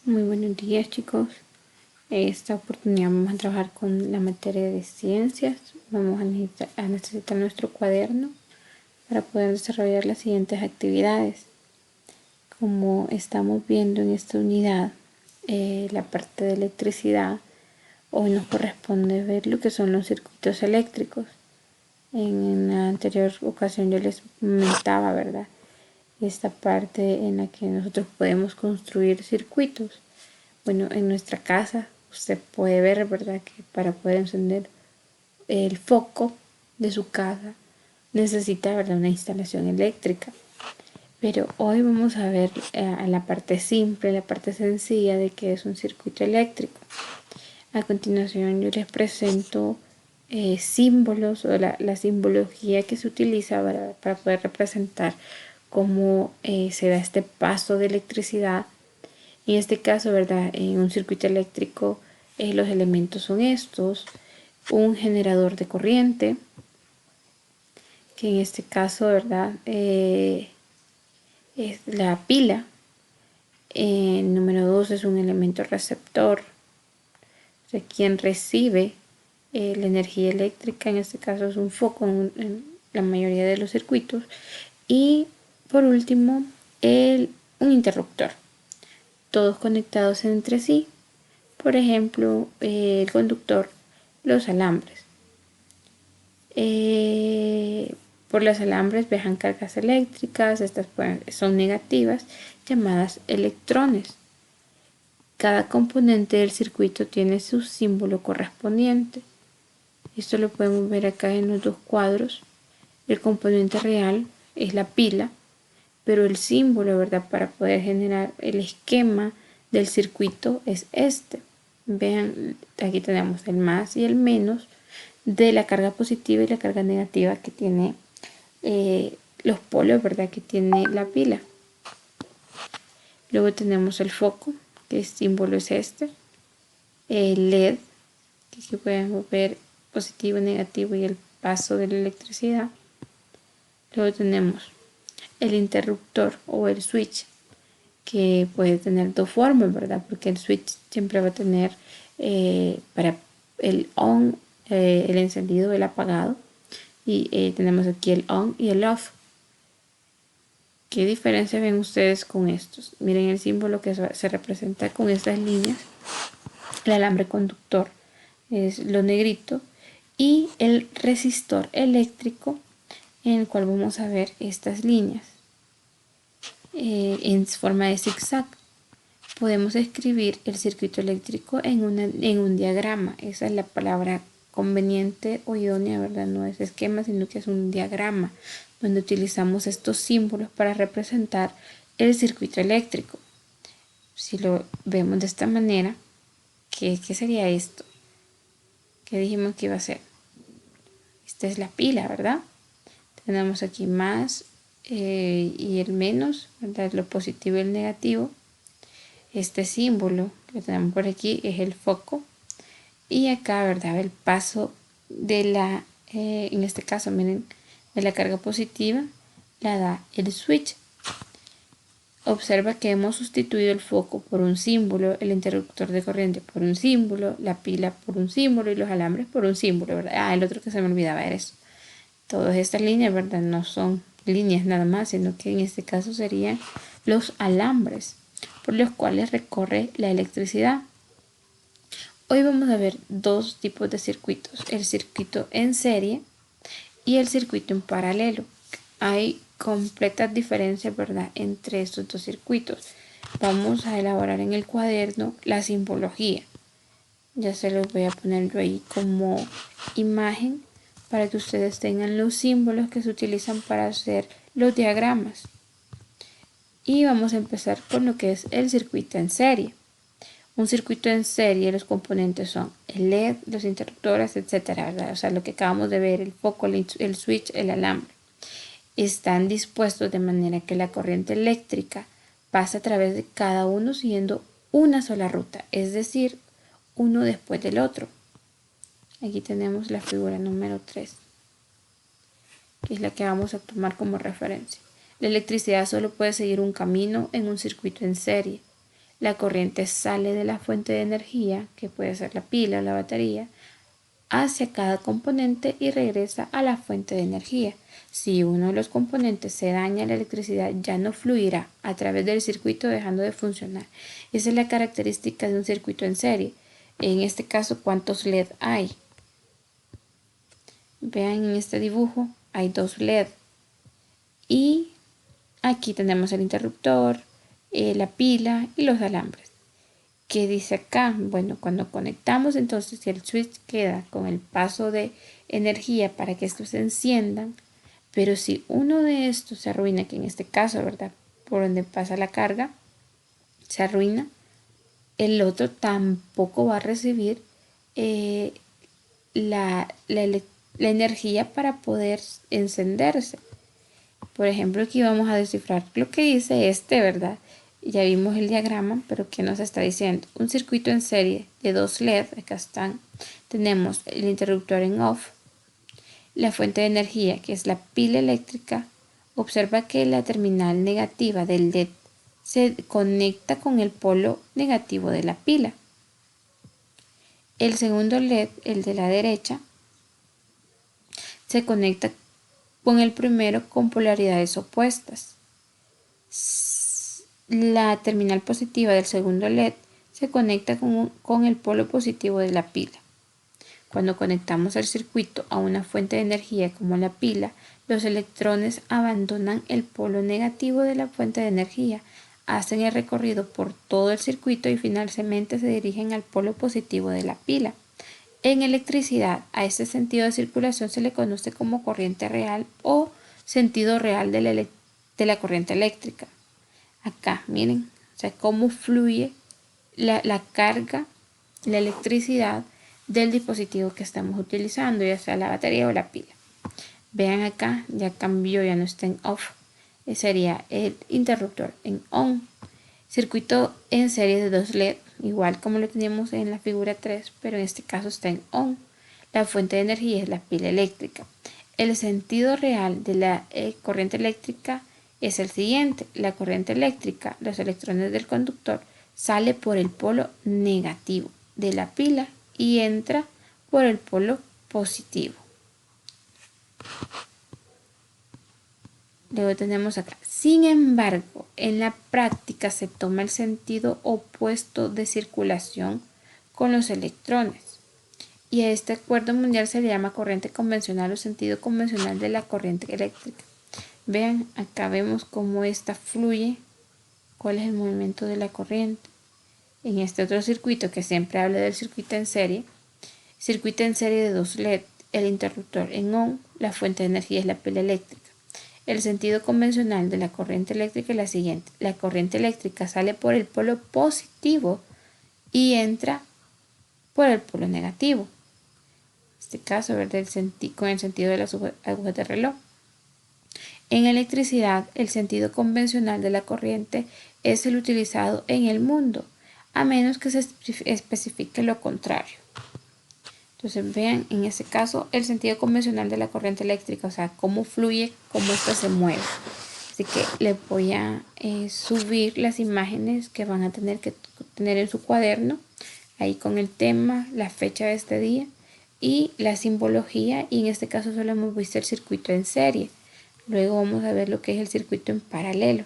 Muy buenos días, chicos. Esta oportunidad vamos a trabajar con la materia de ciencias. Vamos a necesitar nuestro cuaderno para poder desarrollar las siguientes actividades. Como estamos viendo en esta unidad, la parte de electricidad, hoy nos corresponde ver lo que son los circuitos eléctricos. En la anterior ocasión yo les comentaba, ¿verdad? Esta parte en la que nosotros podemos construir circuitos. Bueno, en nuestra casa usted puede ver, ¿verdad?, que para poder encender el foco de su casa necesita, ¿verdad?, una instalación eléctrica. Pero hoy vamos a ver a la parte simple, la parte sencilla de qué es un circuito eléctrico. A continuación yo les presento símbolos o la simbología que se utiliza para poder representar cómo se da este paso de electricidad. En este caso, ¿verdad?, en un circuito eléctrico los elementos son estos: un generador de corriente, que en este caso, ¿verdad?, es la pila. Número 2 es un elemento receptor, o sea, quien recibe la energía eléctrica, en este caso es un foco en la mayoría de los circuitos. Y por último, un interruptor, todos conectados entre sí. Por ejemplo, el conductor, los alambres. Por los alambres viajan cargas eléctricas, estas son negativas, llamadas electrones. Cada componente del circuito tiene su símbolo correspondiente. Esto lo podemos ver acá en los dos cuadros. El componente real es la pila, pero el símbolo, ¿verdad?, para poder generar el esquema del circuito es este. Vean, aquí tenemos el más y el menos de la carga positiva y la carga negativa que tiene los polos, ¿verdad?, que tiene la pila. Luego tenemos el foco, que el símbolo es este. El LED, que aquí podemos ver positivo, negativo y el paso de la electricidad. Luego tenemos el interruptor o el switch, que puede tener dos formas, ¿verdad? Porque el switch siempre va a tener para el on, el encendido, el apagado. Y tenemos aquí el on y el off. ¿Qué diferencia ven ustedes con estos? Miren el símbolo que se representa con estas líneas. El alambre conductor es lo negrito y el resistor eléctrico, en el cual vamos a ver estas líneas en forma de zigzag. Podemos escribir el circuito eléctrico en un diagrama. Esa es la palabra conveniente o idónea, ¿verdad? No es esquema, sino que es un diagrama donde utilizamos estos símbolos para representar el circuito eléctrico. Si lo vemos de esta manera, ¿qué sería esto? ¿Qué dijimos que iba a ser? Esta es la pila, ¿verdad? Tenemos aquí más y el menos, ¿verdad?, lo positivo y el negativo. Este símbolo que tenemos por aquí es el foco. Y acá, ¿verdad?, el paso de la, en este caso, miren, de la carga positiva la da el switch. Observa que hemos sustituido el foco por un símbolo, el interruptor de corriente por un símbolo, la pila por un símbolo y los alambres por un símbolo, ¿verdad? El otro que se me olvidaba era eso. Todas estas líneas, ¿verdad?, no son líneas nada más, sino que en este caso serían los alambres por los cuales recorre la electricidad. Hoy vamos a ver dos tipos de circuitos: el circuito en serie y el circuito en paralelo. Hay completas diferencias, ¿verdad?, entre estos dos circuitos. Vamos a elaborar en el cuaderno la simbología. Ya se los voy a poner yo ahí como imagen para que ustedes tengan los símbolos que se utilizan para hacer los diagramas. Y vamos a empezar con lo que es el circuito en serie. Un circuito en serie, los componentes son el LED, los interruptores, etcétera, ¿verdad? O sea, lo que acabamos de ver, el foco, el switch, el alambre. Están dispuestos de manera que la corriente eléctrica pasa a través de cada uno siguiendo una sola ruta, es decir, uno después del otro. Aquí tenemos la figura número 3, que es la que vamos a tomar como referencia. La electricidad solo puede seguir un camino en un circuito en serie. la corriente sale de la fuente de energía, que puede ser la pila o la batería, hacia cada componente y regresa a la fuente de energía. Si uno de los componentes se daña, la electricidad ya no fluirá a través del circuito, dejando de funcionar. Esa es la característica de un circuito en serie. En este caso, ¿cuántos LED hay? Vean, en este dibujo hay 2 LED y aquí tenemos el interruptor, la pila y los alambres. ¿Qué dice acá? Bueno, cuando conectamos, entonces si el switch queda con el paso de energía para que estos se enciendan, pero si uno de estos se arruina, que en este caso, ¿verdad? Por donde pasa la carga, se arruina, el otro tampoco va a recibir la energía para poder encenderse. Por ejemplo, aquí vamos a descifrar lo que dice ¿verdad? Ya vimos el diagrama, pero ¿qué nos está diciendo? Un circuito en serie de 2 LED, acá están. Tenemos el interruptor en off, la fuente de energía, que es la pila eléctrica. Observa que la terminal negativa del LED se conecta con el polo negativo de la pila. El segundo LED, el de la derecha, se conecta con el primero con polaridades opuestas. La terminal positiva del segundo LED se conecta con el polo positivo de la pila. Cuando conectamos el circuito a una fuente de energía como la pila, los electrones abandonan el polo negativo de la fuente de energía, hacen el recorrido por todo el circuito y finalmente se dirigen al polo positivo de la pila. En electricidad, a este sentido de circulación se le conoce como corriente real o sentido real de la corriente eléctrica. Acá, miren, o sea, cómo fluye la carga, la electricidad del dispositivo que estamos utilizando, ya sea la batería o la pila. Vean acá, ya cambió, ya no está en off. Sería el interruptor en on. Circuito en serie de 2 LED, igual como lo teníamos en la figura 3, pero en este caso está en on. La fuente de energía es la pila eléctrica. El sentido real de la corriente eléctrica es el siguiente. La corriente eléctrica, los electrones del conductor, sale por el polo negativo de la pila y entra por el polo positivo. Luego tenemos acá. Sin embargo, en la práctica se toma el sentido opuesto de circulación con los electrones. Y a este acuerdo mundial se le llama corriente convencional o sentido convencional de la corriente eléctrica. Vean, acá vemos cómo esta fluye, cuál es el movimiento de la corriente. En este otro circuito que siempre habla del circuito en serie de 2 LED, el interruptor en on, la fuente de energía es la pila eléctrica. El sentido convencional de la corriente eléctrica es la siguiente. La corriente eléctrica sale por el polo positivo y entra por el polo negativo. En este caso, ¿verdad? Con el sentido de las agujas de reloj. En electricidad, el sentido convencional de la corriente es el utilizado en el mundo, a menos que se especifique lo contrario. Entonces vean, en este caso, el sentido convencional de la corriente eléctrica, o sea, cómo fluye, cómo ésta se mueve. Así que les voy a subir las imágenes que van a tener que tener en su cuaderno, ahí con el tema, la fecha de este día y la simbología, y en este caso solo hemos visto el circuito en serie. Luego vamos a ver lo que es el circuito en paralelo.